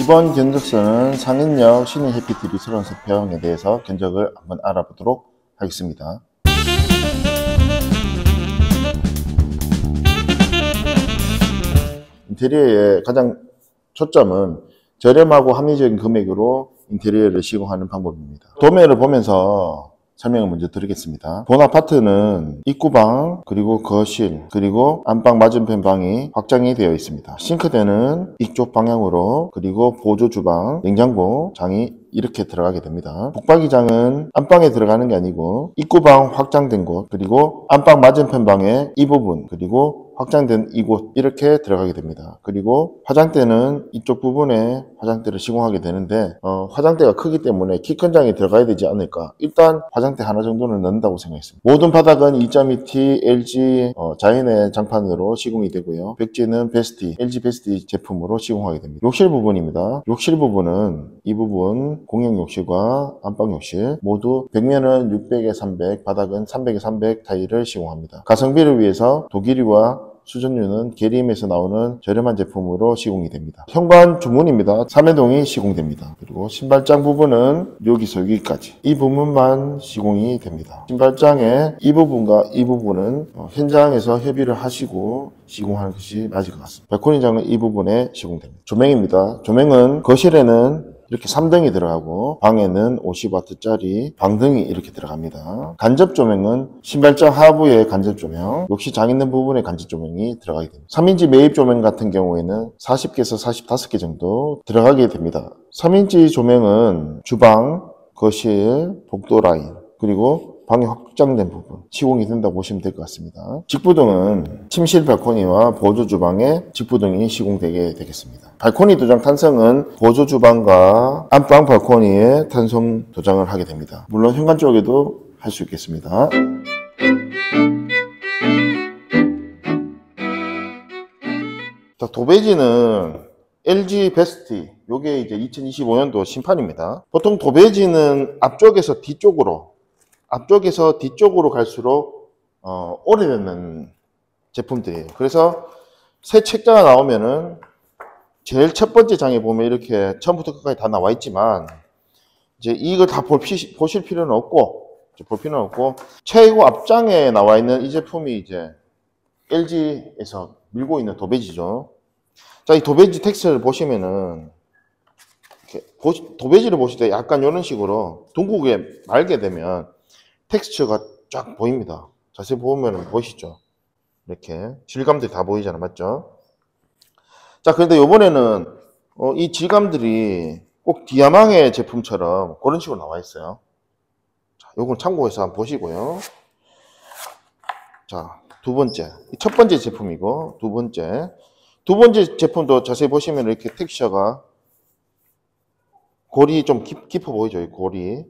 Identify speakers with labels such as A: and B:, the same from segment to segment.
A: 이번 견적서는 상인역 신일 해피트리 33평에 대해서 견적을 한번 알아보도록 하겠습니다. 인테리어의 가장 초점은 저렴하고 합리적인 금액으로 인테리어를 시공하는 방법입니다. 도면을 보면서 설명을 먼저 드리겠습니다. 본 아파트는 입구방, 그리고 거실, 그리고 안방 맞은편 방이 확장이 되어 있습니다. 싱크대는 이쪽 방향으로, 그리고 보조 주방, 냉장고 장이 이렇게 들어가게 됩니다. 북박이장은 안방에 들어가는 게 아니고 입구방 확장된 곳, 그리고 안방 맞은편 방의 이 부분, 그리고 확장된 이곳 이렇게 들어가게 됩니다. 그리고 화장대는 이쪽 부분에 화장대를 시공하게 되는데 화장대가 크기 때문에 키 큰 장이 들어가야 되지 않을까. 일단 화장대 하나 정도는 넣는다고 생각했습니다. 모든 바닥은 2.2T LG 자연의 장판으로 시공이 되고요. 벽지는 베스티, LG 베스티 제품으로 시공하게 됩니다. 욕실 부분입니다. 욕실 부분은 이 부분 공용 욕실과 안방 욕실 모두 벽면은 600에 300, 바닥은 300에 300 타일을 시공합니다. 가성비를 위해서 독일유와 수전유는 계림에서 나오는 저렴한 제품으로 시공이 됩니다. 현관 주문입니다. 3회동이 시공됩니다. 그리고 신발장 부분은 여기서 여기까지 이 부분만 시공이 됩니다. 신발장의 이 부분과 이 부분은 현장에서 협의를 하시고 시공하는 것이 맞을 것 같습니다. 발코니장은 이 부분에 시공됩니다. 조명입니다. 조명은 거실에는 이렇게 3등이 들어가고 방에는 50W짜리 방등이 이렇게 들어갑니다. 간접 조명은 신발장 하부에 간접 조명, 욕실 장 있는 부분에 간접 조명이 들어가게 됩니다. 3인치 매입 조명 같은 경우에는 40개에서 45개 정도 들어가게 됩니다. 3인치 조명은 주방, 거실, 복도 라인, 그리고 방이 확장된 부분 시공이 된다고 보시면 될 것 같습니다. 직부등은 침실 발코니와 보조 주방에 직부등이 시공되게 되겠습니다. 발코니 도장 탄성은 보조 주방과 안방 발코니에 탄성 도장을 하게 됩니다. 물론 현관 쪽에도 할 수 있겠습니다. 자, 도배지는 LG 베스티, 요게 이제 2025년도 신판입니다. 보통 도배지는 앞쪽에서 뒤쪽으로 갈수록 오래되는 제품들이에요. 그래서 새 책자가 나오면은 제일 첫 번째 장에 보면 이렇게 처음부터 끝까지 다 나와 있지만 이제 이걸 다 보실 필요는 없고 최고 앞장에 나와 있는 이 제품이 이제 LG에서 밀고 있는 도배지죠. 자, 이 도배지 텍스트를 보시면은 이렇게 도배지를 보실 때 약간 이런 식으로 둥글게 말게 되면 텍스처가 쫙 보입니다. 자세히 보면 보이시죠? 이렇게 질감들이 다 보이잖아요. 맞죠? 자, 그런데 이번에는 이 질감들이 꼭 디아망의 제품처럼 그런 식으로 나와 있어요. 자, 요건 참고해서 한번 보시고요. 자, 두 번째. 첫 번째 제품이고, 두 번째 제품도 자세히 보시면 이렇게 텍스처가 골이 좀 깊어 보이죠? 이 골이.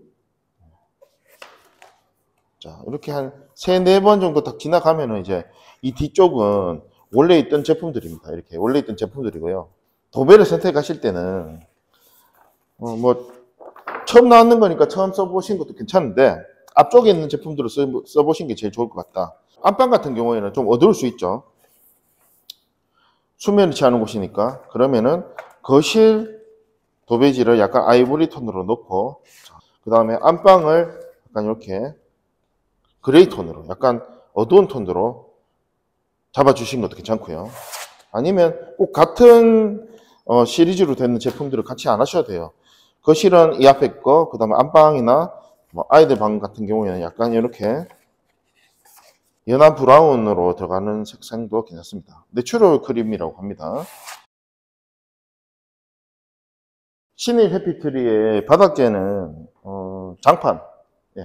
A: 자, 이렇게 한 3, 4번 정도 딱 지나가면은 이제 이 뒤쪽은 원래 있던 제품들입니다. 이렇게 원래 있던 제품들이고요. 도배를 선택하실 때는 뭐 처음 나왔는 거니까 처음 써보신 것도 괜찮은데 앞쪽에 있는 제품들을 써보신 게 제일 좋을 것 같다. 안방 같은 경우에는 좀 어두울 수 있죠. 수면이 취하는 곳이니까. 그러면은 거실 도배지를 약간 아이보리 톤으로 놓고 그 다음에 안방을 약간 이렇게 그레이 톤으로 약간 어두운 톤으로 잡아주신 것도 괜찮고요. 아니면 꼭 같은 시리즈로 되는 제품들을 같이 안 하셔도 돼요. 거실은 이 앞에 거, 그 다음에 안방이나 뭐 아이들 방 같은 경우에는 약간 이렇게 연한 브라운으로 들어가는 색상도 괜찮습니다. 내추럴 크림이라고 합니다. 신일 해피트리의 바닥재는 장판,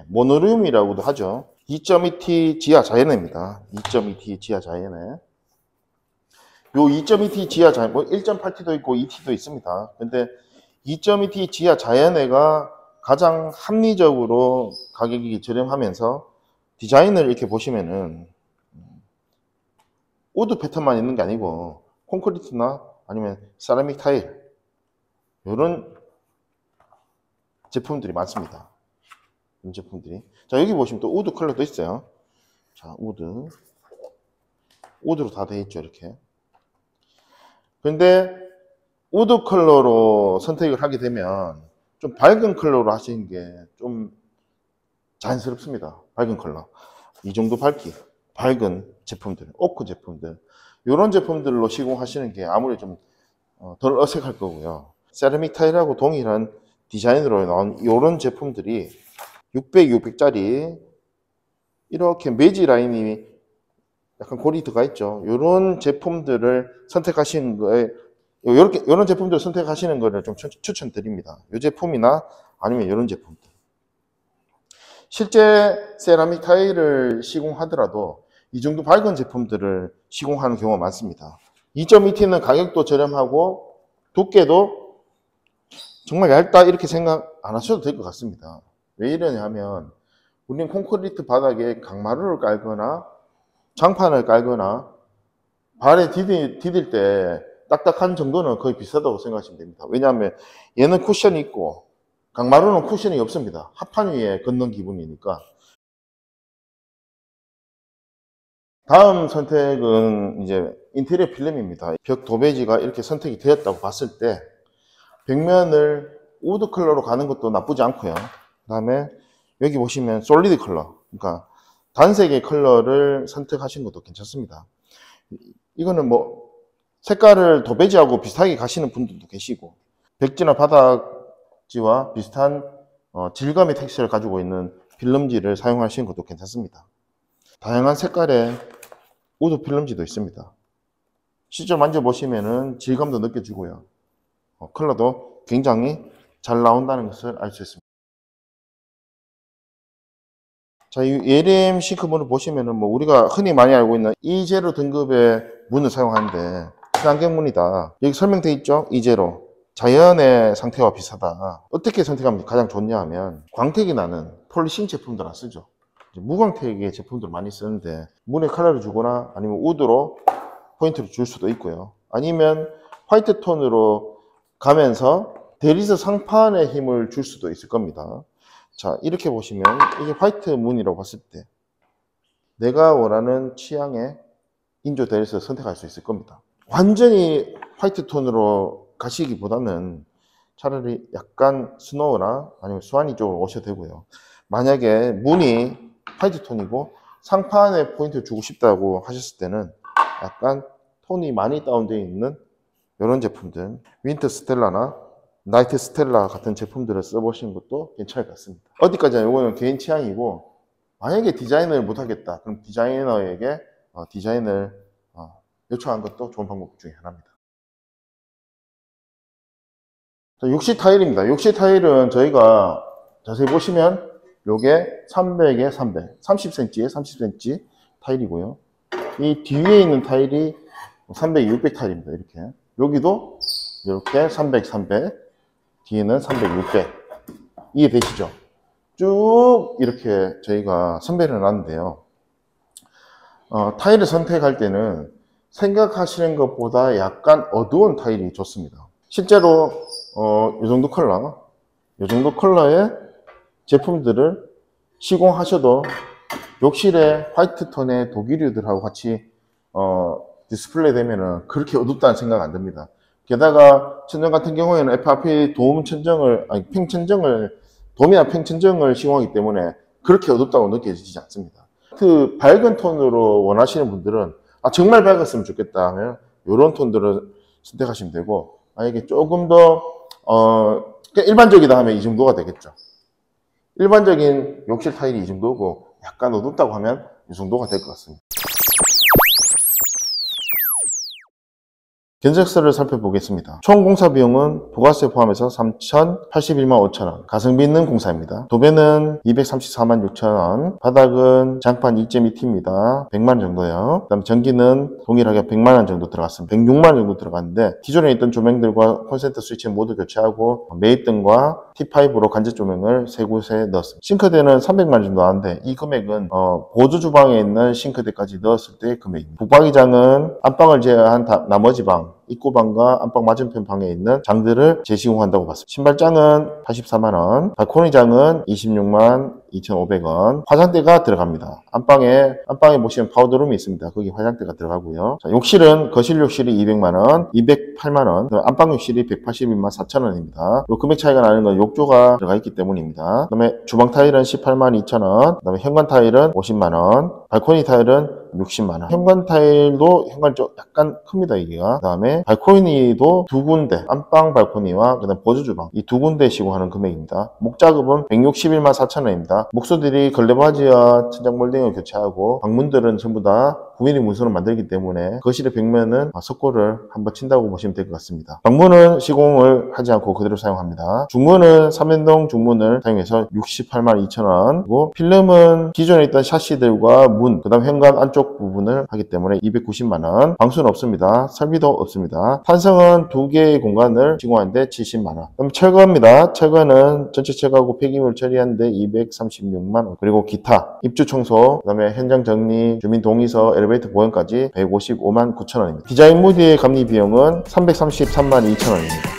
A: 모노륨이라고도 하죠. 2.2T 지하 자연해입니다. 2.2T 지하 자연해. 요 2.2T 지하 자연해, 뭐 1.8T도 있고 2T도 있습니다. 근데 2.2T 지하 자연해가 가장 합리적으로 가격이 저렴하면서 디자인을 이렇게 보시면은 우드 패턴만 있는 게 아니고 콘크리트나 아니면 세라믹 타일 이런 제품들이 많습니다. 이런 제품들이. 자, 여기 보시면 또 우드 컬러도 있어요. 자, 우드로 다 되어 있죠, 이렇게. 근데 우드 컬러로 선택을 하게 되면 좀 밝은 컬러로 하시는 게 좀 자연스럽습니다. 밝은 컬러. 이 정도 밝기. 밝은 제품들, 오크 제품들. 이런 제품들로 시공하시는 게 아무리 좀 덜 어색할 거고요. 세라믹 타일하고 동일한 디자인으로 나온 이런 제품들이 600, 600짜리 이렇게 매지 라인이 약간 골이 들어가 있죠. 이런 제품들을 선택하시는 거에 이런 제품들을 선택하시는 거를 좀 추천드립니다. 이 제품이나 아니면 이런 제품들. 실제 세라믹 타일을 시공하더라도 이 정도 밝은 제품들을 시공하는 경우가 많습니다. 2.2T는 가격도 저렴하고 두께도 정말 얇다 이렇게 생각 안 하셔도 될 것 같습니다. 왜 이러냐 하면 우리는 콘크리트 바닥에 강마루를 깔거나 장판을 깔거나 발에 디딜 때 딱딱한 정도는 거의 비슷하다고 생각하시면 됩니다. 왜냐하면 얘는 쿠션이 있고 강마루는 쿠션이 없습니다. 합판 위에 걷는 기분이니까. 다음 선택은 이제 인테리어 필름입니다. 벽 도배지가 이렇게 선택이 되었다고 봤을 때 벽면을 우드 컬러로 가는 것도 나쁘지 않고요. 그 다음에 여기 보시면 솔리드 컬러, 그러니까 단색의 컬러를 선택하시는 것도 괜찮습니다. 이거는 뭐 색깔을 도배지하고 비슷하게 가시는 분들도 계시고 벽지나 바닥지와 비슷한 질감의 텍스처를 가지고 있는 필름지를 사용하시는 것도 괜찮습니다. 다양한 색깔의 우드 필름지도 있습니다. 실제 만져보시면은 질감도 느껴지고요. 컬러도 굉장히 잘 나온다는 것을 알 수 있습니다. 자, 이 ALM 싱크문을 보시면은 뭐 우리가 흔히 많이 알고 있는 E0 등급의 문을 사용하는데 친환경문이다. 여기 설명되어 있죠? E0. 자연의 상태와 비슷하다. 어떻게 선택하면 가장 좋냐 하면 광택이 나는 폴리싱 제품들 안 쓰죠. 무광택의 제품들 많이 쓰는데 문에 컬러를 주거나 아니면 우드로 포인트를 줄 수도 있고요. 아니면 화이트 톤으로 가면서 대리석 상판에 힘을 줄 수도 있을 겁니다. 자, 이렇게 보시면 이게 화이트 문이라고 봤을 때 내가 원하는 취향의 인조 대리석을 선택할 수 있을 겁니다. 완전히 화이트 톤으로 가시기보다는 차라리 약간 스노우나 아니면 스와니 쪽으로 오셔도 되고요. 만약에 문이 화이트 톤이고 상판에 포인트를 주고 싶다고 하셨을 때는 약간 톤이 많이 다운되어 있는 이런 제품들, 윈터 스텔라나 나이트 스텔라 같은 제품들을 써보시는 것도 괜찮을 것 같습니다. 어디까지나 이거는 개인 취향이고 만약에 디자인을 못하겠다 그럼 디자이너에게 디자인을 요청한 것도 좋은 방법 중에 하나입니다. 자, 욕실 타일입니다. 욕실 타일은 저희가 자세히 보시면 요게 300에 300, 30cm에 30cm 타일이고요. 이 뒤에 있는 타일이 300, 600 타일입니다. 이렇게. 여기도 이렇게 300, 300, 뒤에는 300, 600. 이해되시죠? 쭉 이렇게 저희가 선별을 해놨는데요. 타일을 선택할 때는 생각하시는 것보다 약간 어두운 타일이 좋습니다. 실제로 이 정도 컬러의 제품들을 시공하셔도 욕실에 화이트 톤의 독일유들하고 같이 디스플레이 되면은 그렇게 어둡다는 생각 안 듭니다. 게다가 천정 같은 경우에는 FRP 도미나 팽천정을 시공하기 때문에 그렇게 어둡다고 느껴지지 않습니다. 그 밝은 톤으로 원하시는 분들은 정말 밝았으면 좋겠다 하면 이런 톤들을 선택하시면 되고, 만약에 조금 더 일반적이다 하면 이 정도가 되겠죠. 일반적인 욕실 타일이 이 정도고 약간 어둡다고 하면 이 정도가 될 것 같습니다. 견적서를 살펴보겠습니다. 총 공사 비용은 부가세 포함해서 3,081만 5천원. 가성비 있는 공사입니다. 도배는 234만 6천원. 바닥은 장판 2.2T입니다. 100만 정도요. 그 다음 전기는 동일하게 100만원 정도 들어갔습니다. 106만원 정도 들어갔는데 기존에 있던 조명들과 콘센트 스위치는 모두 교체하고 매입등과 T5로 간접 조명을 세 곳에 넣었습니다. 싱크대는 300만원 정도 나왔는데 이 금액은 보조 주방에 있는 싱크대까지 넣었을 때의 금액입니다. 북박이장은 안방을 제외한 나머지 방, 입구방과 안방 맞은편 방에 있는 장들을 재시공한다고 봤습니다. 신발장은 84만원, 발코니장은 26만 2,500원. 화장대가 들어갑니다. 안방에 보시면 파우더룸이 있습니다. 거기 화장대가 들어가고요. 자, 욕실은 거실 욕실이 200만원, 208만원, 안방 욕실이 181만 4천원입니다. 요 금액 차이가 나는 건 욕조가 들어가 있기 때문입니다. 그 다음에 주방 타일은 18만 2천원, 그 다음에 현관 타일은 50만원, 발코니 타일은 60만원. 현관 타일도 현관이 좀 약간 큽니다, 이게가. 그 다음에 발코니도 두 군데, 안방 발코니와 그 다음 보조주방, 이 두 군데 시공하는 금액입니다. 목작업은 161만 4천원입니다. 목수들이 걸레바지와 천장 몰딩을 교체하고, 방문들은 전부 다 9mm 문선을 만들기 때문에 거실의 벽면은 석고를 한번 친다고 보시면 될 것 같습니다. 방문은 시공을 하지 않고 그대로 사용합니다. 중문은 3연동 중문을 사용해서 68만 2천원, 그리고 필름은 기존에 있던 샤시들과 문, 그 다음 현관 안쪽 부분을 하기 때문에 290만원. 방수는 없습니다. 설비도 없습니다. 탄성은 두 개의 공간을 시공하는데 70만원. 그럼 철거입니다. 철거는 전체 철거하고 폐기물 처리하는데 236만원. 그리고 기타, 입주 청소, 그 다음에 현장 정리, 주민 동의서, 엘리베이터 보행까지 155만 9천원입니다. 디자인 무디의 감리 비용은 333만 2천원입니다.